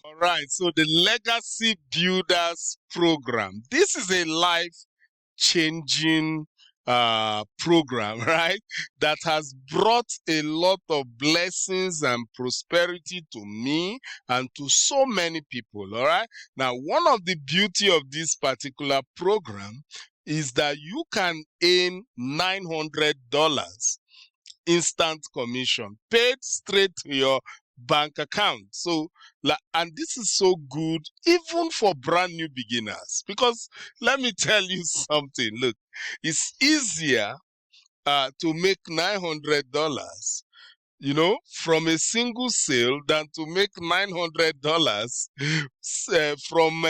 All right, so the Legacy Builders Program. This is a life-changing program, right? That has brought a lot of blessings and prosperity to me and to so many people. All right. Now, one of the beauty of this particular program is that you can earn $900 instant commission paid straight to your bank account. So, and this is so good even for brand new beginners, because let me tell you something. Look, it's easier to make $900 from a single sale than to make $900 from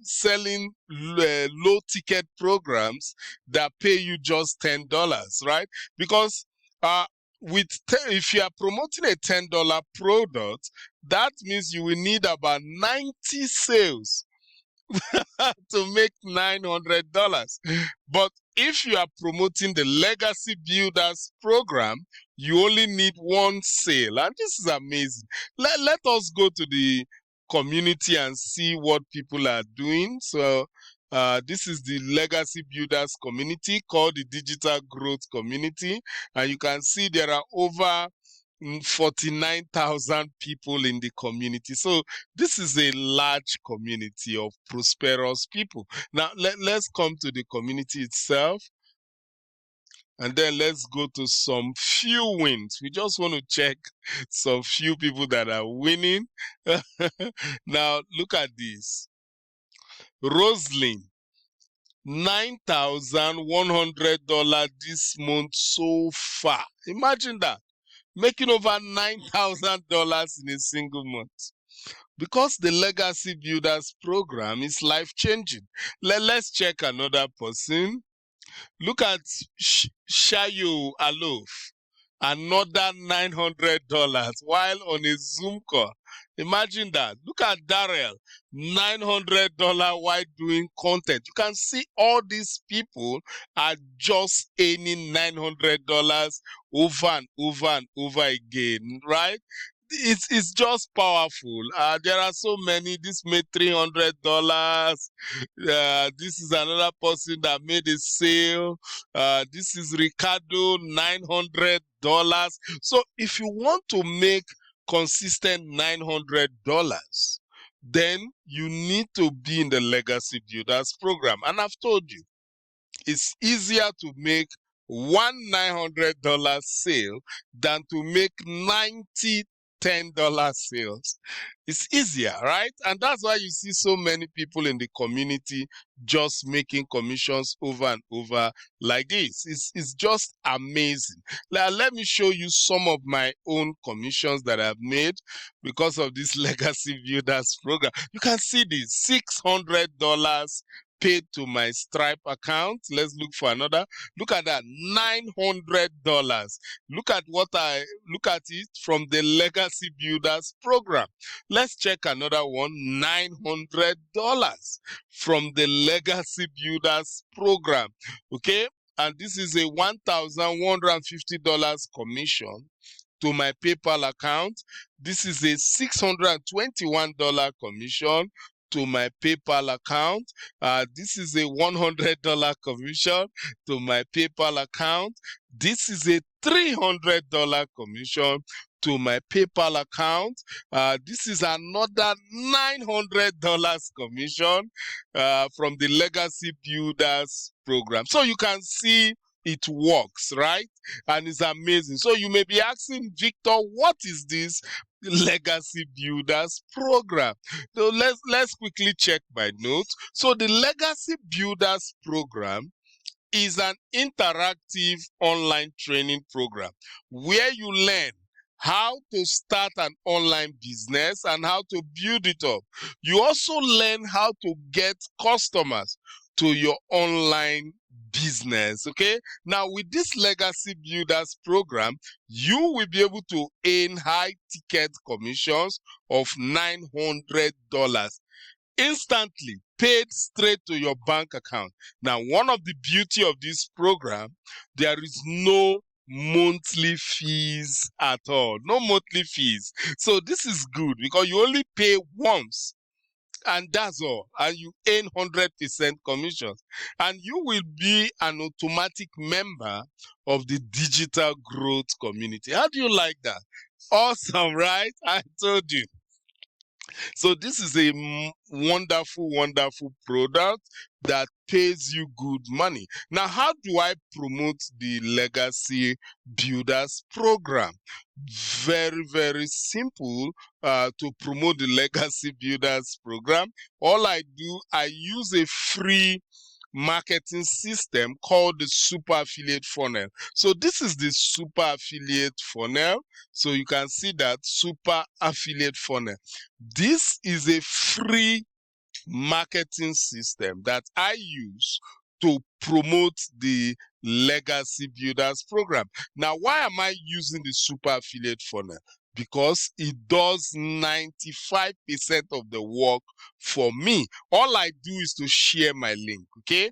selling low ticket programs that pay you just $10, right? Because uh, if you are promoting a $10 product, that means you will need about 90 sales to make $900. But if you are promoting the Legacy Builders program, you only need one sale. And this is amazing. Let us go to the community and see what people are doing. So, this is the Legacy Builders community called the Digital Growth Community. And you can see there are over 49,000 people in the community. So this is a large community of prosperous people. Now, let's come to the community itself. And then let's go to some few wins. We just want to check some few people that are winning. Now, look at this. Roslyn, $9,100 this month so far. Imagine that. Making over $9,000 in a single month. Because the Legacy Builders program is life-changing. Let's check another person. Look at Shayo Alof, another $900 while on a Zoom call. Imagine that. Look at Darrell, $900 while doing content. You can see all these people are just earning $900 over and over and over again, right? It's just powerful. There are so many. This made $300. This is another person that made a sale. This is Ricardo, $900. So if you want to make consistent $900, then you need to be in the Legacy Builders program. And I've told you, it's easier to make one $900 sale than to make 90 $10 sales. It's easier, right? And that's why you see so many people in the community just making commissions over and over like this. It's just amazing. Let me show you some of my own commissions that I've made because of this Legacy Builders program. You can see this $600 paid to my Stripe account. Let's look for another. Look at that, $900. Look at it from the Legacy Builders program. Let's check another one, $900 from the Legacy Builders program. Okay, and this is a $1,150 commission to my PayPal account. This is a $621 commission to my PayPal account. This is a $100 commission to my PayPal account. This is a $300 commission to my PayPal account. This is another $900 commission from the Legacy Builders program. So you can see it works, right? And it's amazing. So you may be asking, Victor, what is this Legacy Builders program? So let's quickly check my notes. So the Legacy Builders program is an interactive online training program where you learn how to start an online business and how to build it up. You also learn how to get customers to your online business. Okay, now with this Legacy Builders program, you will be able to earn high ticket commissions of $900 instantly, paid straight to your bank account. Now, one of the beauty of this program, there is no monthly fees at all. No monthly fees. So this is good because you only pay once and that's all. And you earn 100% commissions. And you will be an automatic member of the digital growth community. How do you like that? Awesome, right? I told you. So this is a wonderful product that pays you good money. Now, how do I promote the Legacy Builders program? Very simple to promote the Legacy Builders program. All I do, I use a free marketing system called the super affiliate funnel. So this is the super affiliate funnel. So you can see that super affiliate funnel. This is a free marketing system that I use to promote the Legacy Builders program. Now, why am I using the super affiliate funnel? Because it does 95% of the work for me. All I do is to share my link, okay?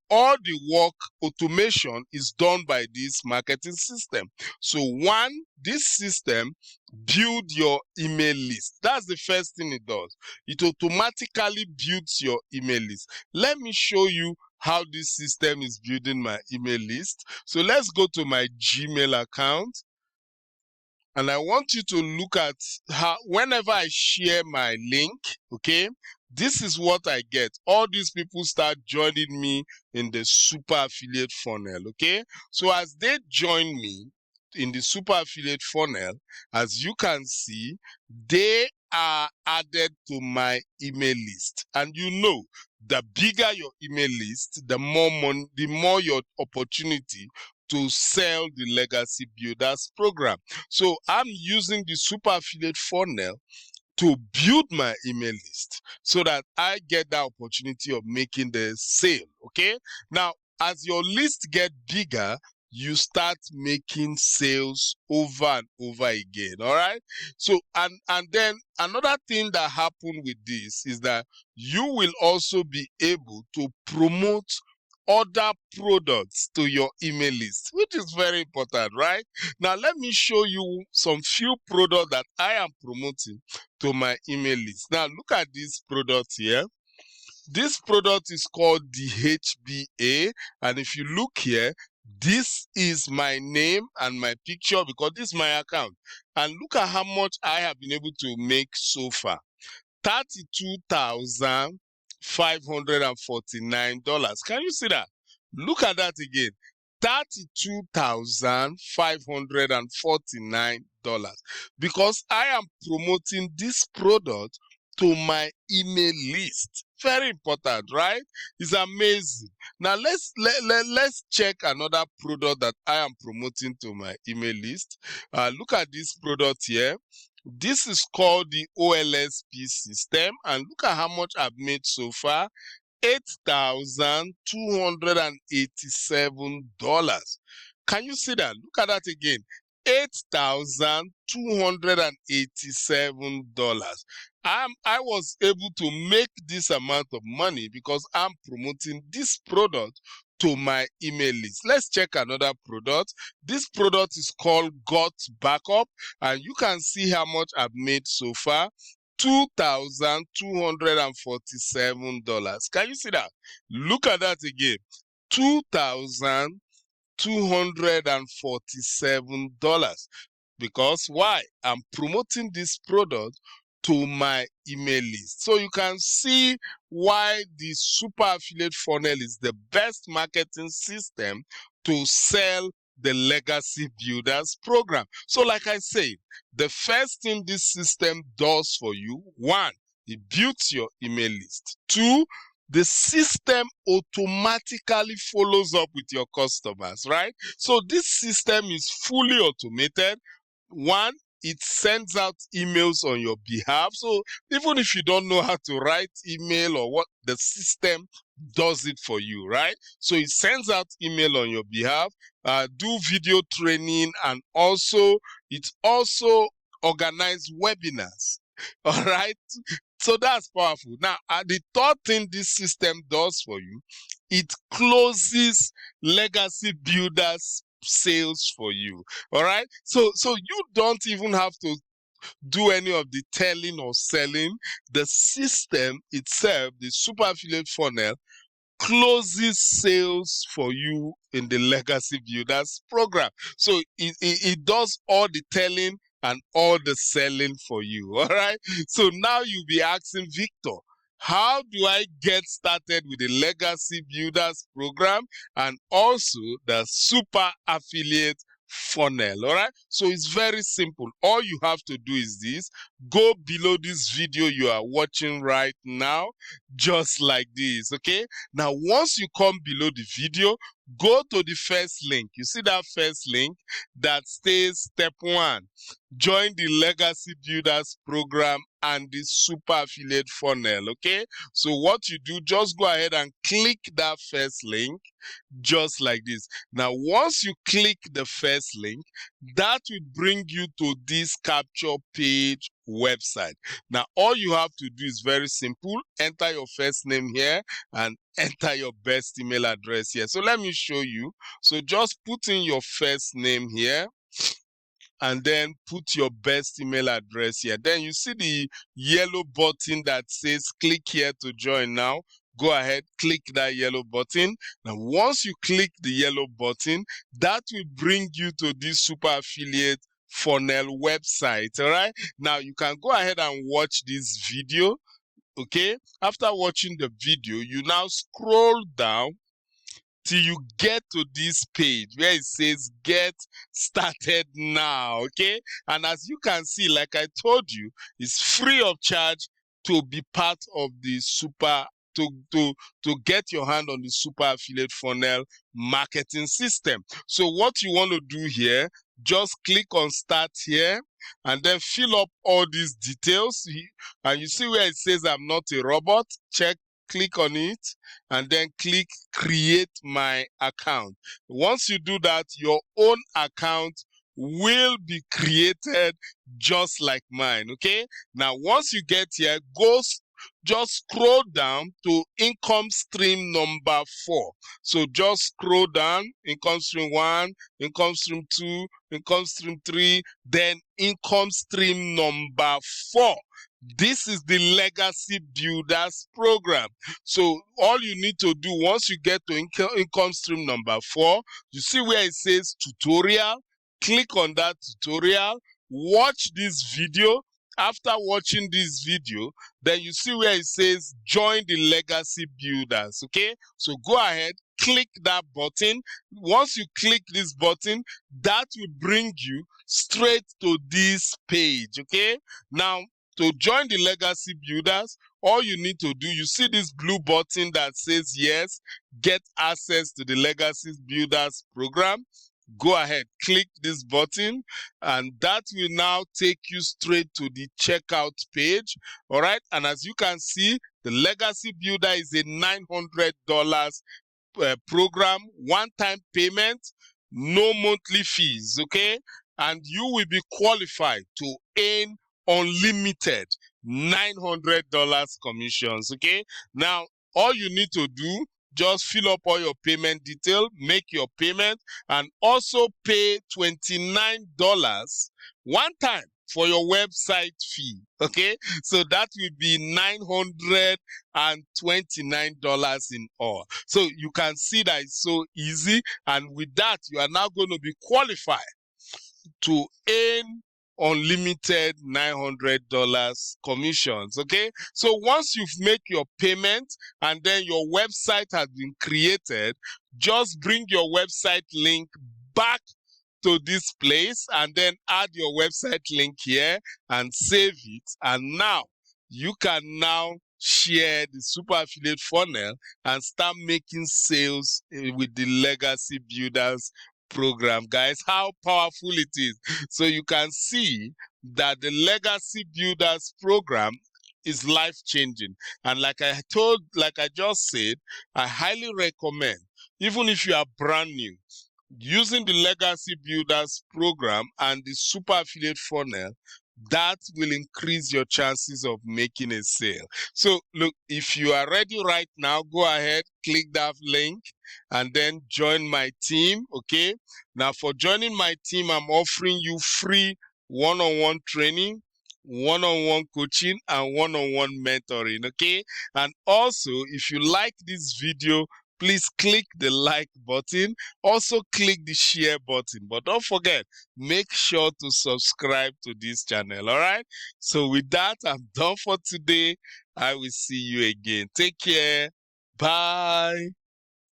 All the work automation is done by this marketing system. So one, this system build your email list. That's the first thing it does. It automatically builds your email list. Let me show you how this system is building my email list. So let's go to my Gmail account. And I want you to look at how, whenever I share my link, okay, this is what I get. All these people start joining me in the super affiliate funnel, okay? So as they join me in the super affiliate funnel, as you can see, they are added to my email list. And you know, the bigger your email list, the more money, the more your opportunity to sell the Legacy Builders program. So I'm using the super affiliate funnel to build my email list so that I get the opportunity of making the sale, okay? Now, as your list get bigger, you start making sales over and over again, all right? So, and then another thing that happened with this is that you will also be able to promote other products to your email list, which is very important, right? Now, let me show you some few products that I am promoting to my email list. Now, look at this product here. This product is called the HBA, and if you look here, this is my name and my picture because this is my account. And look at how much I have been able to make so far. $32,549. Can you see that? Look at that again. $32,549 because I am promoting this product to my email list. Very important, right? It's amazing. Now let's check another product that I am promoting to my email list. Look at this product here. This is called the OLSP system, and look at how much I've made so far. $8,287. Can you see that? Look at that again. $8,287. I was able to make this amount of money because I'm promoting this product to my email list. Let's check another product. This product is called Got Backup, and you can see how much I've made so far. $2,247. Can you see that? Look at that again. $2,247. Because why? I'm promoting this product to my email list. So you can see why the super affiliate funnel is the best marketing system to sell the Legacy Builders program. So like I said, the first thing this system does for you, one, it builds your email list. Two, the system automatically follows up with your customers, right? So this system is fully automated. One, it sends out emails on your behalf. So even if you don't know how to write email or what, the system does it for you, right? So it sends out email on your behalf, do video training, and also it also organize webinars. All right. So that's powerful. Now, the third thing this system does for you, it closes Legacy Builders sales for you. All right. So you don't even have to do any of the telling or selling. The system itself, the super affiliate funnel, closes sales for you in the Legacy Builders program. So it does all the telling and all the selling for you. All right. So now you'll be asking Victor, how do I get started with the Legacy Builders program and also the super affiliate funnel? All right. So it's very simple. All you have to do is this: go below this video you are watching right now, just like this. Okay. Now, once you come below the video, go to the first link. You see that first link that says step 1, join the Legacy Builders program and the super affiliate funnel. Okay. So what you do, just go ahead and click that first link, just like this. Now, once you click the first link, that will bring you to this capture page website. Now, all you have to do is very simple. Enter your first name here and enter your best email address here. So let me show you. So just put in your first name here and then put your best email address here. Then you see the yellow button that says click here to join now. Go ahead, click that yellow button. Now, once you click the yellow button, that will bring you to this super affiliate funnel website. All right. Now, you can go ahead and watch this video. Okay. After watching the video, you now scroll down till you get to this page where it says get started now. Okay. And as you can see, like I told you, it's free of charge to be part of the super to get your hand on the super affiliate funnel marketing system. So what you want to do here, just click on start here and then fill up all these details. And you see where it says I'm not a robot, click on it and then click create my account. Once you do that, your own account will be created just like mine. Okay. Now, once you get here, just scroll down to income stream number 4. So just scroll down, income stream 1, income stream 2, income stream 3, then income stream number 4. This is the Legacy Builders program. So all you need to do once you get to income stream number 4, you see where it says tutorial. Click on that tutorial, watch this video. After watching this video, then you see where it says join the Legacy Builders. Okay, so go ahead, click that button. Once you click this button, that will bring you straight to this page. Okay, now to join the Legacy Builders, all you need to do, you see this blue button that says yes, get access to the Legacy Builders program. Go ahead, click this button, and that will now take you straight to the checkout page. All right, and as you can see, the Legacy Builder is a $900 program, one-time payment, no monthly fees. Okay, and you will be qualified to earn unlimited $900 commissions. Okay, now all you need to do, just fill up all your payment detail, make your payment, and also pay $29 one time for your website fee. Okay, so that will be $929 in all. So you can see that it's so easy, and with that, you are now going to be qualified to earn unlimited $900 commissions. Okay, so once you've made your payment and then your website has been created, just bring your website link back to this place and then add your website link here and save it, and now you can now share the super affiliate funnel and start making sales with the Legacy Builders program. Guys, how powerful it is. So you can see that the Legacy Builders program is life-changing, and like I just said, I highly recommend, even if you are brand new, using the Legacy Builders program and the super affiliate funnel. That will increase your chances of making a sale. So look, if you are ready right now, go ahead, click that link and then join my team. Okay. Now for joining my team, I'm offering you free one-on-one training, one-on-one coaching, and one-on-one mentoring. Okay. And also, if you like this video, please click the like button. Also click the share button. But don't forget, make sure to subscribe to this channel. All right. So with that, I'm done for today. I will see you again. Take care. Bye.